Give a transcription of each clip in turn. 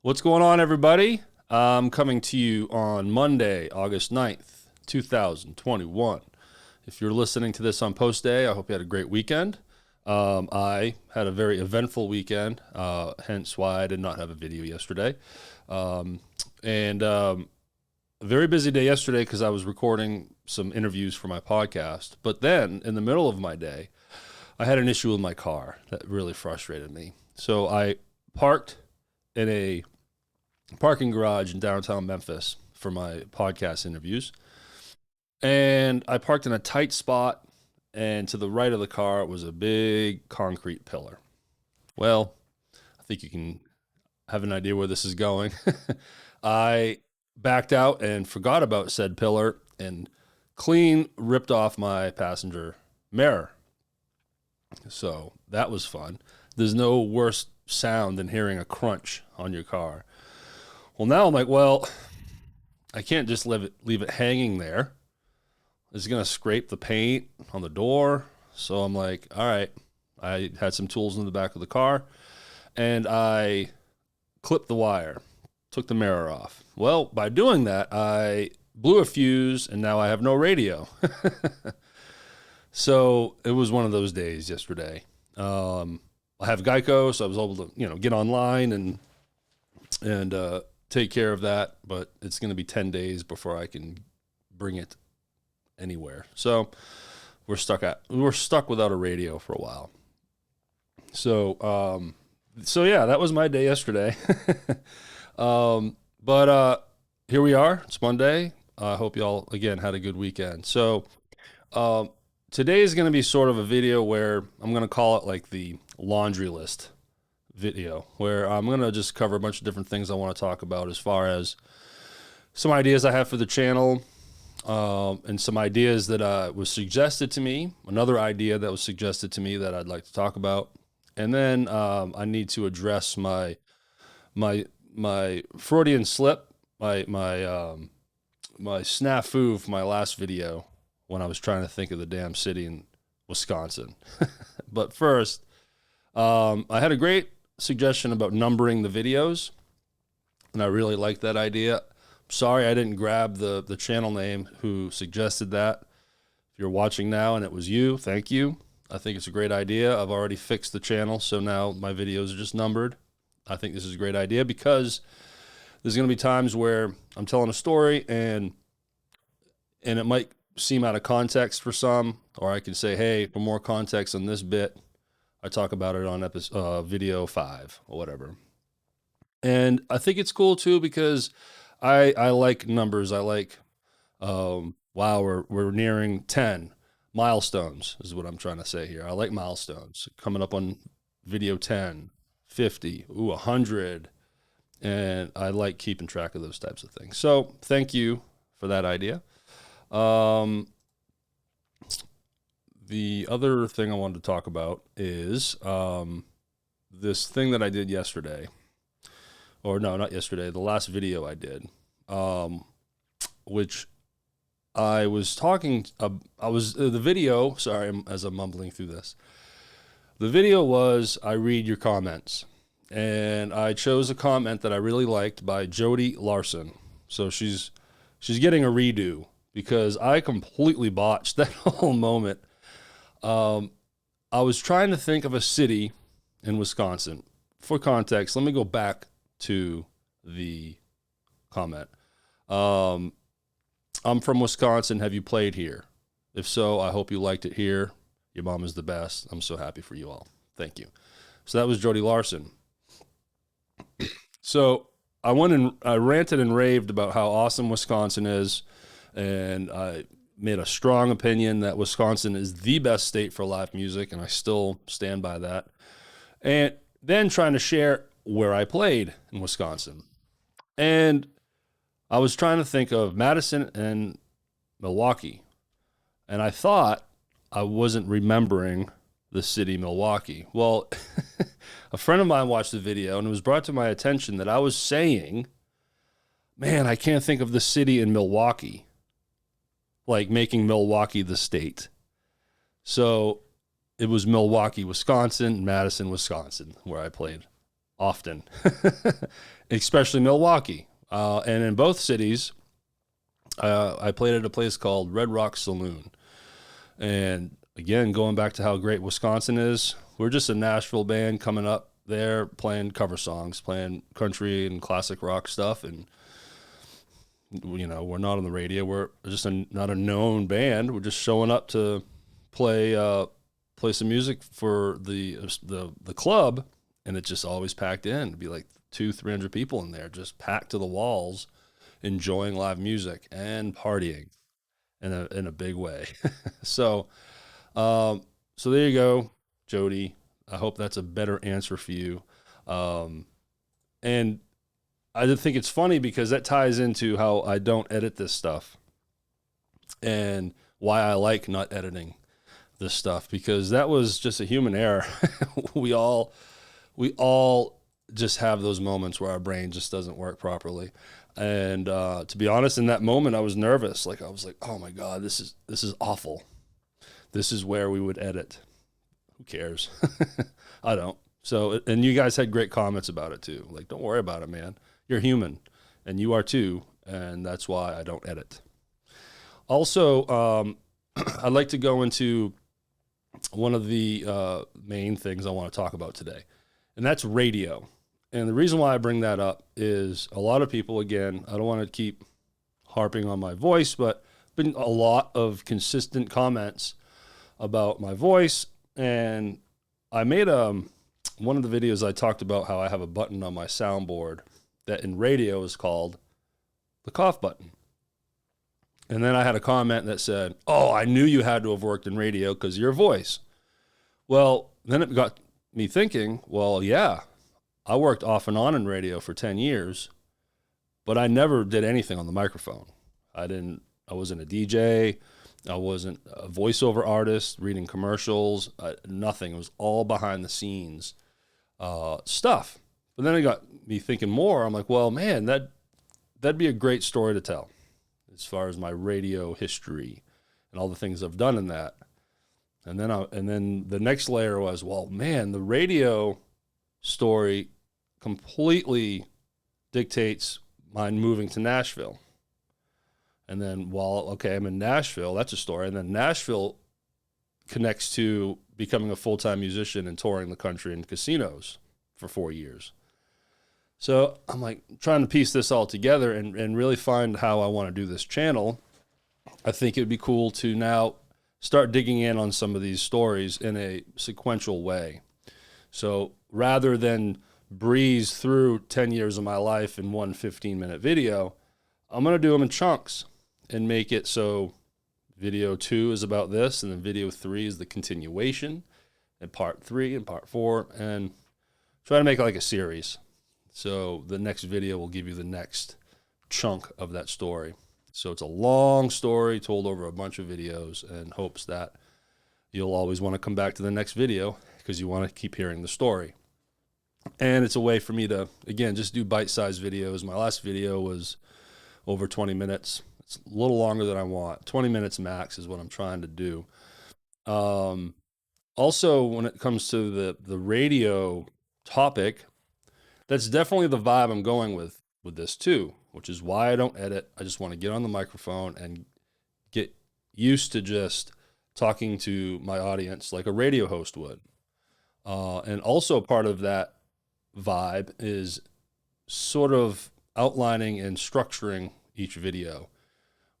What's going on, everybody? I'm coming to you on Monday, August 9th, 2021. If you're listening to this on post day, I hope you had a great weekend. I had a very eventful weekend, hence why I did not have a video yesterday. A very busy day yesterday because I was recording some interviews for my podcast. But then, in the middle of my day, I had an issue with my car that really frustrated me. So I parked in a parking garage in downtown Memphis for my podcast interviews. And I parked in a tight spot, and to the right of the car was a big concrete pillar. Well, I think you can have an idea where this is going. I backed out and forgot about said pillar and clean ripped off my passenger mirror. So that was fun. There's no worse sound than hearing a crunch on your car. Well, now I'm like, well, I can't just leave it hanging there. It's going to scrape the paint on the door. So I'm like, all right. I had some tools in the back of the car, and I clipped the wire, took the mirror off. Well, by doing that, I blew a fuse, and now I have no radio. So it was one of those days yesterday. I have Geico, so I was able to, get online and take care of that, but it's going to be 10 days before I can bring it anywhere. So we're stuck without a radio for a while. So yeah, that was my day yesterday. But here we are. It's Monday. I hope y'all again had a good weekend. So today is going to be sort of a video where I'm going to call it like the laundry list video, where I'm going to just cover a bunch of different things I want to talk about as far as some ideas I have for the channel, and some ideas that was suggested to me, another idea that was suggested to me that I'd like to talk about. And then I need to address my Freudian slip, my snafu for my last video when I was trying to think of the damn city in Wisconsin. But first, I had a great suggestion about numbering the videos, and I really like that idea. Sorry I didn't grab the channel name who suggested that. If you're watching now and it was you, thank you. I think it's a great idea. I've already fixed the channel, so now my videos are just numbered. I think this is a great idea because there's going to be times where I'm telling a story and it might seem out of context for some, or I can say, hey, for more context on this bit, I talk about it on video 5 or whatever. And I think it's cool too because I like numbers. I like, wow, we're nearing 10 milestones is what I'm trying to say here. I like milestones coming up on video 10, 50, 100. And I like keeping track of those types of things. So thank you for that idea. The other thing I wanted to talk about is this thing that I did yesterday. Or no, not yesterday, the last video I did, which I was talking, the video, sorry, as I'm mumbling through this. The video was, I read your comments. And I chose a comment that I really liked by Jody Larson. So she's getting a redo because I completely botched that whole moment. I was trying to think of a city in Wisconsin. For context, let me go back to the comment. I'm from Wisconsin. Have you played here? If so, I hope you liked it here. Your mom is the best. I'm so happy for you all. Thank you. So that was Jody Larson. So I went and I ranted and raved about how awesome Wisconsin is, and I made a strong opinion that Wisconsin is the best state for live music, and I still stand by that. And then trying to share where I played in Wisconsin. And I was trying to think of Madison and Milwaukee. And I thought I wasn't remembering the city Milwaukee. Well, a friend of mine watched the video, and it was brought to my attention that I was saying, man, I can't think of the city in Milwaukee, like making Milwaukee the state. So it was Milwaukee, Wisconsin, Madison, Wisconsin, where I played often, especially Milwaukee. And in both cities, I played at a place called Red Rock Saloon. And again, going back to how great Wisconsin is, we're just a Nashville band coming up there playing cover songs, playing country and classic rock stuff. And, you know, we're not on the radio. We're just not a known band. We're just showing up to play some music for the club. And it's just always packed in. It'd be like 200-300 people in there, just packed to the walls, enjoying live music and partying in a big way. So there you go, Jody. I hope that's a better answer for you. And I just think it's funny because that ties into how I don't edit this stuff and why I like not editing this stuff, because that was just a human error. We all just have those moments where our brain just doesn't work properly. And to be honest, in that moment, I was nervous. Like I was like, oh my God, this is awful. This is where we would edit. Who cares? I don't. So, and you guys had great comments about it too. Like, don't worry about it, man. You're human and you are too. And that's why I don't edit. Also, I'd like to go into one of the main things I want to talk about today, and that's radio. And the reason why I bring that up is a lot of people, again, I don't want to keep harping on my voice, but been a lot of consistent comments about my voice. And I made one of the videos, I talked about how I have a button on my soundboard that in radio is called the cough button. And then I had a comment that said, oh, I knew you had to have worked in radio because of your voice. Well, then it got me thinking, well, yeah, I worked off and on in radio for 10 years, but I never did anything on the microphone. I wasn't a DJ. I wasn't a voiceover artist, reading commercials, nothing. It was all behind the scenes stuff. But then it got me thinking more. I'm like, well, man, that'd be a great story to tell as far as my radio history and all the things I've done in that. And then the next layer was, well, man, the radio story completely dictates my moving to Nashville. And then, well, okay, I'm in Nashville, that's a story. And then Nashville connects to becoming a full-time musician and touring the country in casinos for 4 years. So I'm like trying to piece this all together and really find how I want to do this channel. I think it would be cool to now start digging in on some of these stories in a sequential way. So rather than breeze through 10 years of my life in one 15-minute video, I'm going to do them in chunks and make it so video 2 is about this, and then video 3 is the continuation, and part 3 and part 4, and try to make it like a series. So the next video will give you the next chunk of that story. So it's a long story told over a bunch of videos, and hopes that you'll always want to come back to the next video because you want to keep hearing the story. And it's a way for me to, again, just do bite-sized videos. My last video was over 20 minutes. It's a little longer than I want. 20 minutes max is what I'm trying to do. Also, when it comes to the radio topic, that's definitely the vibe I'm going with this too, which is why I don't edit. I just want to get on the microphone and get used to just talking to my audience like a radio host would. And also part of that vibe is sort of outlining and structuring each video,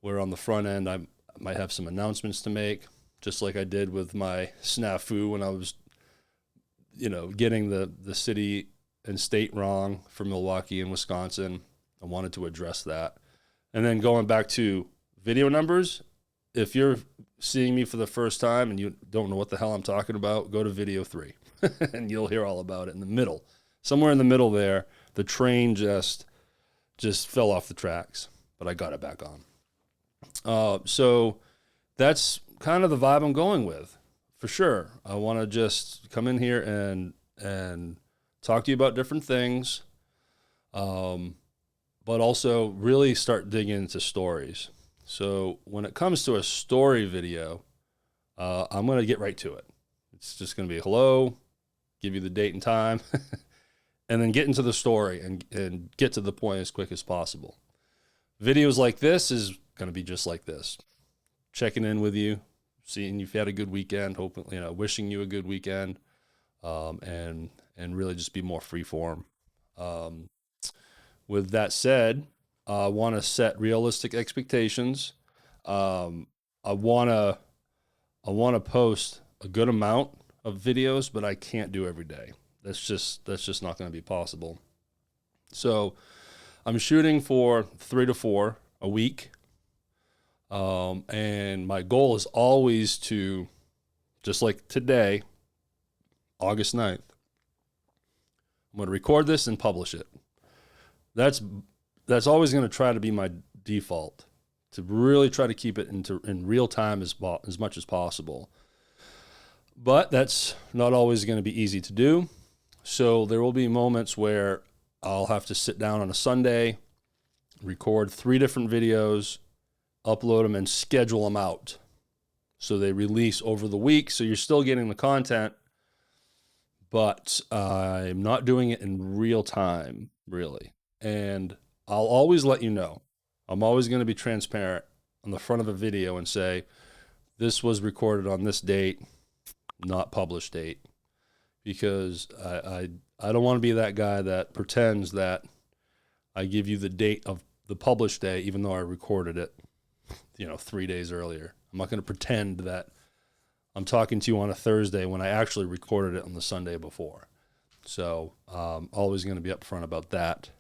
where on the front end I might have some announcements to make, just like I did with my snafu when I was, getting the city and state wrong for Milwaukee and Wisconsin. I wanted to address that. And then going back to video numbers, if you're seeing me for the first time and you don't know what the hell I'm talking about, go to video 3 and you'll hear all about it in the middle. Somewhere in the middle there, the train just fell off the tracks, but I got it back on. So that's kind of the vibe I'm going with, for sure. I want to just come in here and talk to you about different things, but also really start digging into stories. So when it comes to a story video, I'm going to get right to it. It's just going to be hello, give you the date and time, and then get into the story and get to the point as quick as possible. Videos like this is going to be just like this. Checking in with you, seeing you've had a good weekend, hoping, wishing you a good weekend, and really just be more free form. With that said, I want to set realistic expectations. I want to post a good amount of videos, but I can't do every day. That's just not going to be possible. So I'm shooting for 3 to 4 a week. And my goal is always to, just like today, August 9th, I'm going to record this and publish it. That's always going to try to be my default, to really try to keep it in real time as much as possible. But that's not always going to be easy to do. So there will be moments where I'll have to sit down on a Sunday, record 3 different videos, upload them, and schedule them out so they release over the week. So you're still getting the content, but I'm not doing it in real time, really. And I'll always let you know. I'm always going to be transparent on the front of a video and say, this was recorded on this date, not published date, because I don't want to be that guy that pretends that I give you the date of the published day, even though I recorded it, 3 days earlier. I'm not going to pretend that I'm talking to you on a Thursday when I actually recorded it on the Sunday before. So always going to be upfront about that.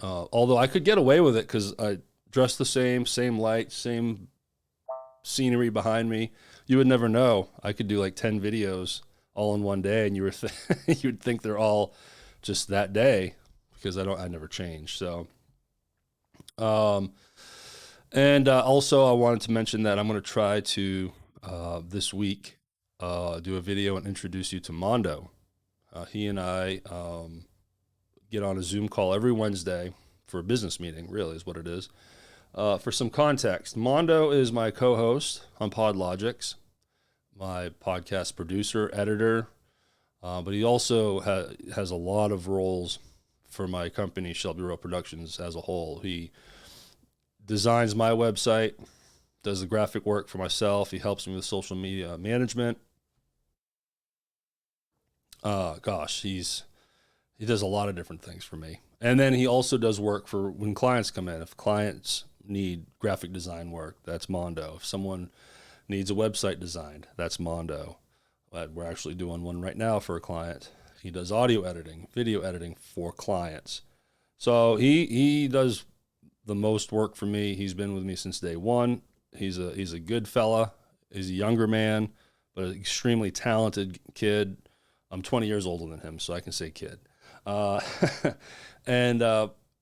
Although I could get away with it because I dress the same light, same scenery behind me. You would never know. I could do like 10 videos all in one day, and you would think they're all just that day because I never change. So, and also I wanted to mention that I'm going to try to this week do a video and introduce you to Mondo. He and I get on a Zoom call every Wednesday for a business meeting, really is what it is. For some context, Mondo is my co-host on PodLogix, my podcast producer, editor, but he also has a lot of roles for my company, Shelby Rowe Productions, as a whole. He designs my website, does the graphic work for myself. He helps me with social media management. He does a lot of different things for me. And then he also does work for when clients come in. If clients need graphic design work, that's Mondo. If someone needs a website designed, that's Mondo. We're actually doing one right now for a client. He does audio editing, video editing for clients. So he does the most work for me. He's been with me since day one. He's a good fella. He's a younger man, but an extremely talented kid. I'm 20 years older than him, so I can say kid. And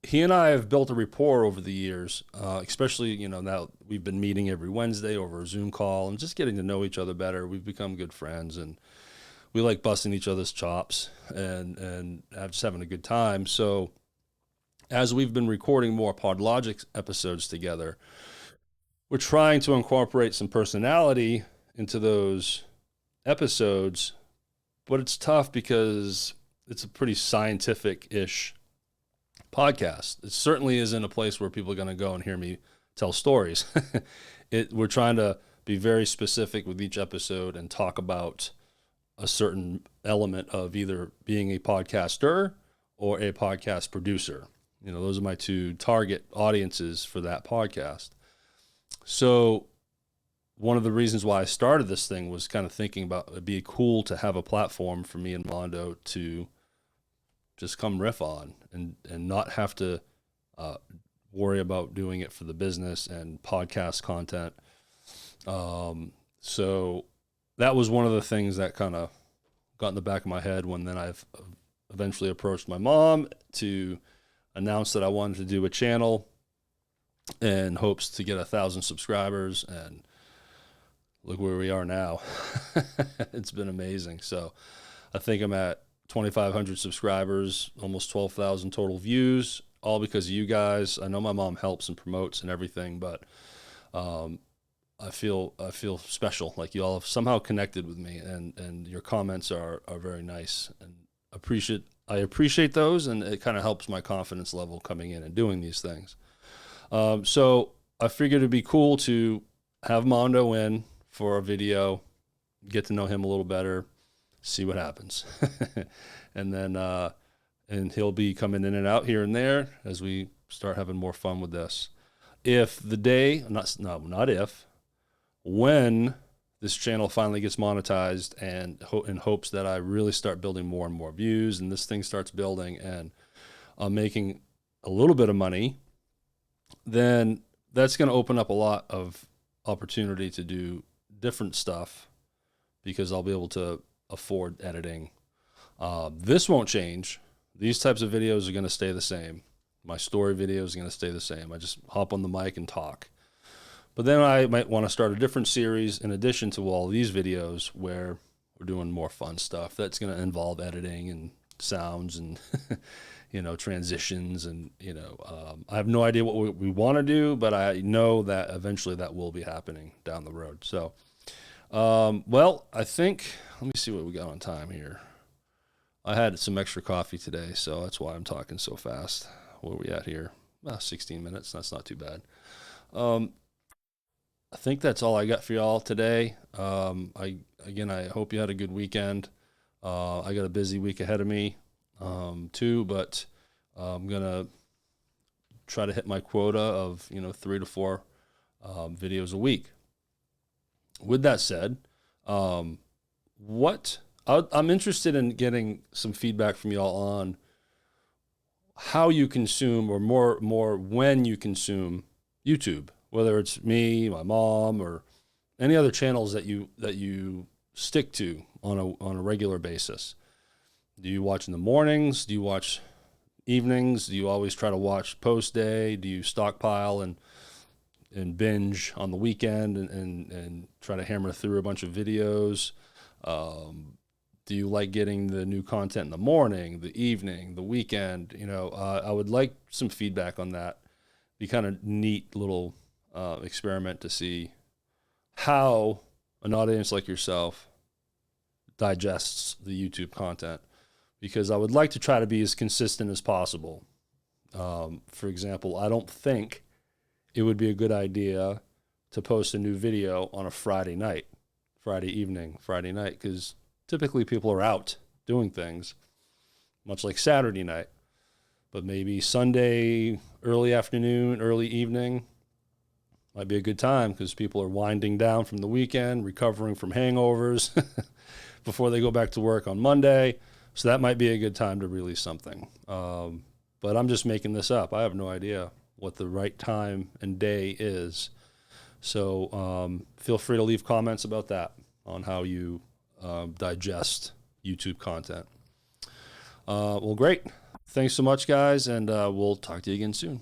he and I have built a rapport over the years, especially, now we've been meeting every Wednesday over a Zoom call and just getting to know each other better. We've become good friends, and we like busting each other's chops and just having a good time. So as we've been recording more PodLogix episodes together, we're trying to incorporate some personality into those episodes, but it's tough because it's a pretty scientific-ish podcast. It certainly isn't a place where people are going to go and hear me tell stories. We're trying to be very specific with each episode and talk about a certain element of either being a podcaster or a podcast producer. Those are my two target audiences for that podcast. So one of the reasons why I started this thing was kind of thinking about it'd be cool to have a platform for me and Mondo to just come riff on and not have to worry about doing it for the business and podcast content. So that was one of the things that kind of got in the back of my head when then I've eventually approached my mom to announce that I wanted to do a channel in hopes to get 1,000 subscribers, and look where we are now. It's been amazing. So I think I'm at 2,500 subscribers, almost 12,000 total views, all because of you guys. I know my mom helps and promotes and everything, but I feel special. Like you all have somehow connected with me, and your comments are very nice. And I appreciate those, and it kind of helps my confidence level coming in and doing these things. So I figured it'd be cool to have Mondo in for a video, get to know him a little better, see what happens. And then, and he'll be coming in and out here and there as we start having more fun with this. If the day, not if, when this channel finally gets monetized and in hopes that I really start building more and more views and this thing starts building and I'm making a little bit of money, then that's going to open up a lot of opportunity to do different stuff because I'll be able to afford editing. This won't change. These types of videos are going to stay the same. My story videos are going to stay the same. I just hop on the mic and talk. But then I might want to start a different series in addition to all these videos where we're doing more fun stuff that's going to involve editing and sounds and transitions and I have no idea what we want to do, but I know that eventually that will be happening down the road. So well, I think, let me see what we got on time here. I had some extra coffee today, so that's why I'm talking so fast. Where are we at here? 16 minutes. That's not too bad. I think that's all I got for y'all today. I hope you had a good weekend. I got a busy week ahead of me too, but I'm gonna try to hit my quota of 3 to 4 videos a week. With that said, I'm interested in getting some feedback from y'all on how you consume, or more when you consume YouTube. Whether it's me, my mom, or any other channels that you stick to on a regular basis. Do you watch in the mornings? Do you watch evenings? Do you always try to watch post day? Do you stockpile and binge on the weekend and try to hammer through a bunch of videos? Do you like getting the new content in the morning, the evening, the weekend? I would like some feedback on that. Be kind of neat little experiment to see how an audience like yourself digests the YouTube content, because I would like to try to be as consistent as possible. For example, I don't think it would be a good idea to post a new video on a Friday night, Friday evening, Friday night, because typically people are out doing things, much like Saturday night. But maybe Sunday, early afternoon, early evening, might be a good time because people are winding down from the weekend, recovering from hangovers before they go back to work on Monday. So that might be a good time to release something. But I'm just making this up. I have no idea what the right time and day is. So feel free to leave comments about that on how you digest YouTube content. Well, great. Thanks so much, guys, and we'll talk to you again soon.